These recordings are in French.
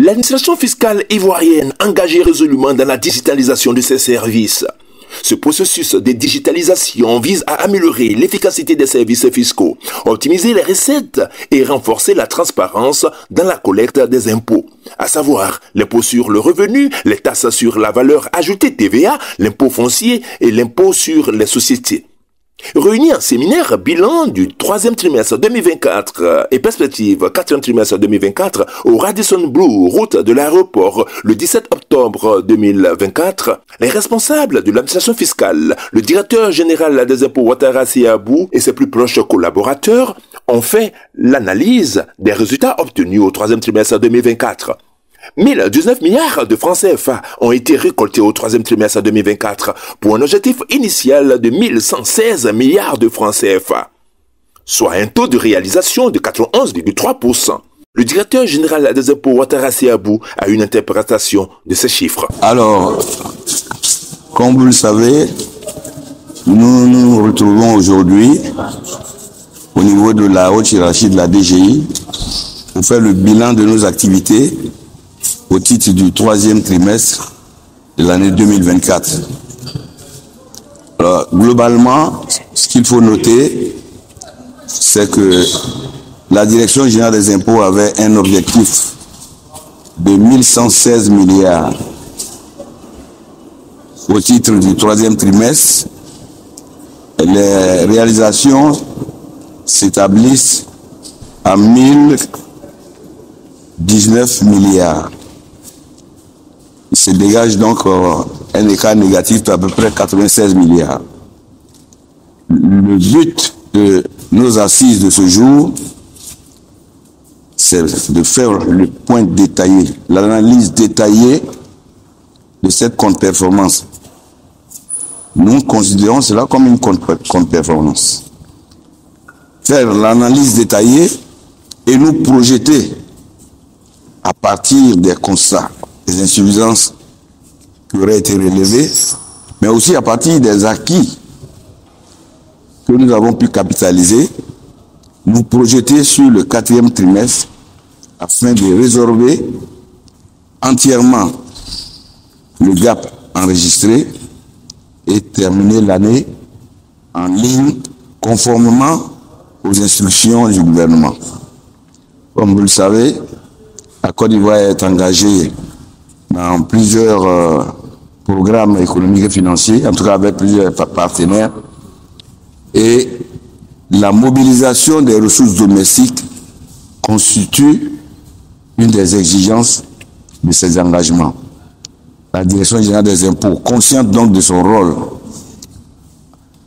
L'administration fiscale ivoirienne engagée résolument dans la digitalisation de ses services. Ce processus de digitalisation vise à améliorer l'efficacité des services fiscaux, optimiser les recettes et renforcer la transparence dans la collecte des impôts, à savoir l'impôt sur le revenu, les taxes sur la valeur ajoutée TVA, l'impôt foncier et l'impôt sur les sociétés. Réunis en séminaire bilan du 3e trimestre 2024 et perspective 4e trimestre 2024 au Radisson Blu, route de l'aéroport, le 17 octobre 2024, les responsables de l'administration fiscale, le directeur général des impôts Ouattara Siabou et ses plus proches collaborateurs ont fait l'analyse des résultats obtenus au 3e trimestre 2024. 1019 milliards de francs CFA ont été récoltés au 3e trimestre 2024 pour un objectif initial de 1116 milliards de francs CFA, soit un taux de réalisation de 91,3%. Le directeur général des impôts Ouattara Siabou a une interprétation de ces chiffres. Alors, comme vous le savez, nous nous retrouvons aujourd'hui au niveau de la haute hiérarchie de la DGI pour faire le bilan de nos activités au titre du 3e trimestre de l'année 2024. Alors, globalement, ce qu'il faut noter, c'est que la Direction générale des impôts avait un objectif de 1116 milliards au titre du 3e trimestre. Les réalisations s'établissent à 1019 milliards. Il se dégage donc un écart négatif d'à peu près 96 milliards. Le but de nos assises de ce jour, c'est de faire le point détaillé, l'analyse détaillée de cette contre-performance. Nous considérons cela comme une contre-performance. Faire l'analyse détaillée et nous projeter à partir des constats, des insuffisances qui auraient été relevées, mais aussi à partir des acquis que nous avons pu capitaliser, nous projeter sur le 4e trimestre afin de résorber entièrement le gap enregistré et terminer l'année en ligne conformément aux instructions du gouvernement. Comme vous le savez, la Côte d'Ivoire est engagée dans plusieurs programmes économiques et financiers, en tout cas avec plusieurs partenaires, et la mobilisation des ressources domestiques constitue une des exigences de ces engagements. La Direction générale des impôts, consciente donc de son rôle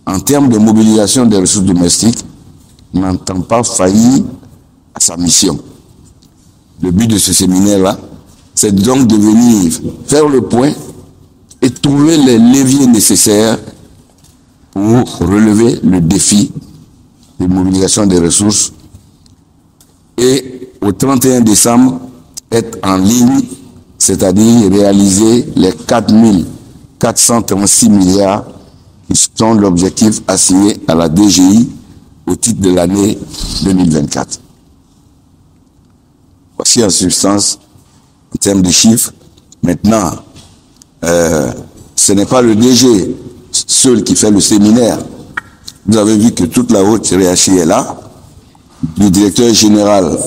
en termes de mobilisation des ressources domestiques, n'entend pas faillir à sa mission. Le but de ce séminaire-là, c'est donc de venir faire le point et trouver les leviers nécessaires pour relever le défi de mobilisation des ressources et au 31 décembre être en ligne, c'est-à-dire réaliser les 4436 milliards qui sont l'objectif assigné à la DGI au titre de l'année 2024. Voici en substance, en termes de chiffres. Maintenant, ce n'est pas le DG seul qui fait le séminaire. Vous avez vu que toute la haute hiérarchie est là, du directeur général,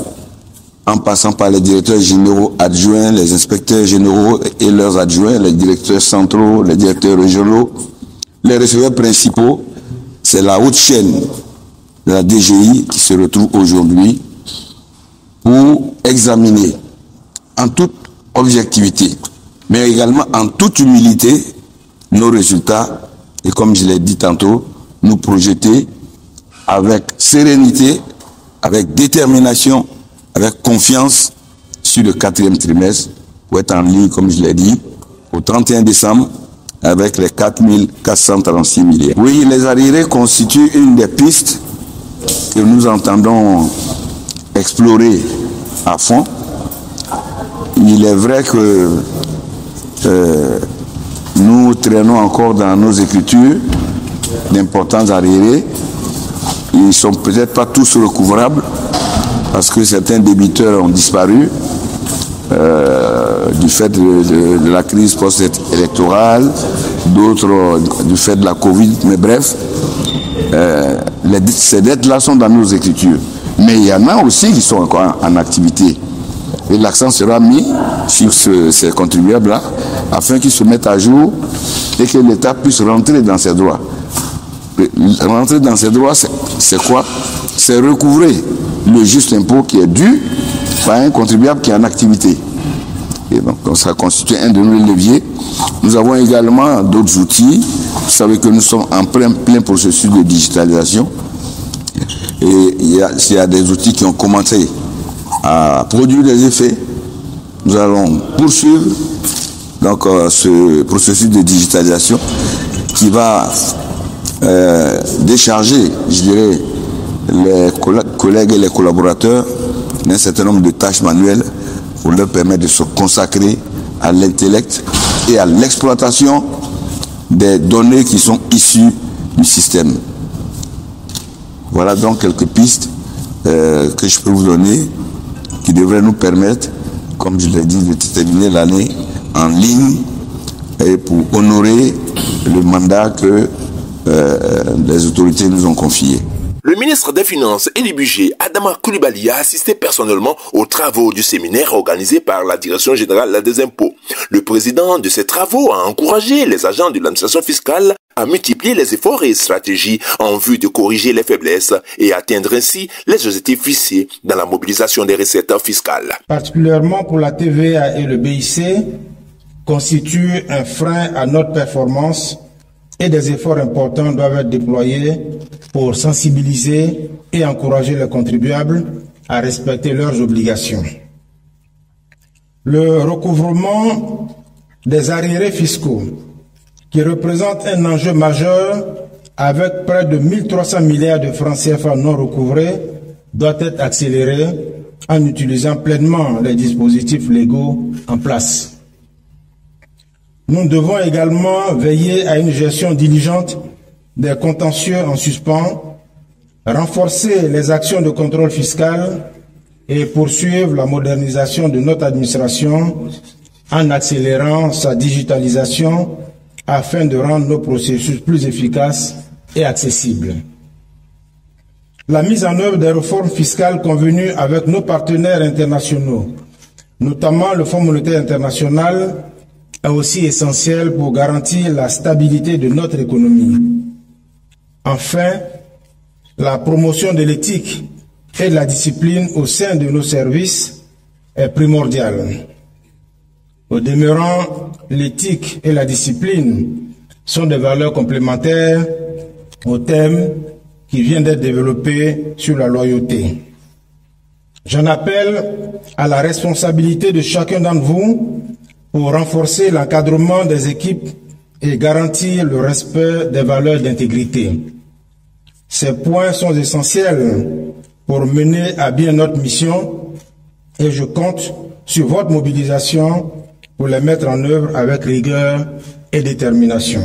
en passant par les directeurs généraux adjoints, les inspecteurs généraux et leurs adjoints, les directeurs centraux, les directeurs régionaux, les receveurs principaux. C'est la haute chaîne de la DGI qui se retrouve aujourd'hui pour examiner en toute objectivité, mais également en toute humilité, nos résultats et, comme je l'ai dit tantôt, nous projeter avec sérénité, avec détermination, avec confiance sur le 4e trimestre pour être en ligne, comme je l'ai dit, au 31 décembre avec les 4436 milliards. Oui, les arriérés constituent une des pistes que nous entendons explorer à fond. Il est vrai que nous traînons encore dans nos écritures d'importants arriérés. Ils ne sont peut-être pas tous recouvrables parce que certains débiteurs ont disparu. du fait de la crise post-électorale, d'autres du fait de la Covid, mais bref, ces dettes-là sont dans nos écritures. Mais il y en a aussi qui sont encore en activité. Et l'accent sera mis sur ces contribuables-là afin qu'ils se mettent à jour et que l'État puisse rentrer dans ses droits. Rentrer dans ses droits, c'est quoi? C'est recouvrer le juste impôt qui est dû par un contribuable qui est en activité. Et donc, ça constitue un de nos leviers. Nous avons également d'autres outils. Vous savez que nous sommes en plein processus de digitalisation. Et il y a des outils qui ont commencé à produire des effets. Nous allons poursuivre donc, ce processus de digitalisation qui va décharger, je dirais, les collègues et les collaborateurs d'un certain nombre de tâches manuelles pour leur permettre de se consacrer à l'intellect et à l'exploitation des données qui sont issues du système. Voilà donc quelques pistes que je peux vous donner qui devraient nous permettre, comme je l'ai dit, de terminer l'année en ligne et pour honorer le mandat que les autorités nous ont confié. Le ministre des Finances et du Budget, Adama Coulibaly, a assisté personnellement aux travaux du séminaire organisé par la Direction générale des impôts. Le président de ces travaux a encouragé les agents de l'administration fiscale à multiplier les efforts et stratégies en vue de corriger les faiblesses et atteindre ainsi les objectifs fixés dans la mobilisation des recettes fiscales. Particulièrement pour la TVA et le BIC, constitue un frein à notre performance et des efforts importants doivent être déployés pour sensibiliser et encourager les contribuables à respecter leurs obligations. Le recouvrement des arriérés fiscaux, qui représente un enjeu majeur avec près de 1300 milliards de francs CFA non recouvrés, doit être accéléré en utilisant pleinement les dispositifs légaux en place. Nous devons également veiller à une gestion diligente des contentieux en suspens, renforcer les actions de contrôle fiscal et poursuivre la modernisation de notre administration en accélérant sa digitalisation afin de rendre nos processus plus efficaces et accessibles. La mise en œuvre des réformes fiscales convenues avec nos partenaires internationaux, notamment le Fonds monétaire international, est aussi essentielle pour garantir la stabilité de notre économie. Enfin, la promotion de l'éthique et de la discipline au sein de nos services est primordiale. Au demeurant, l'éthique et la discipline sont des valeurs complémentaires au thème qui vient d'être développé sur la loyauté. J'en appelle à la responsabilité de chacun d'entre vous pour renforcer l'encadrement des équipes et garantir le respect des valeurs d'intégrité. Ces points sont essentiels pour mener à bien notre mission et je compte sur votre mobilisation pour les mettre en œuvre avec rigueur et détermination.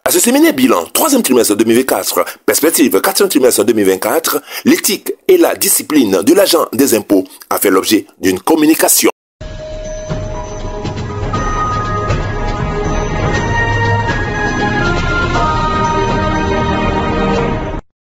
À ce séminaire bilan, 3e trimestre 2024, perspective 4e trimestre 2024, l'éthique et la discipline de l'agent des impôts a fait l'objet d'une communication.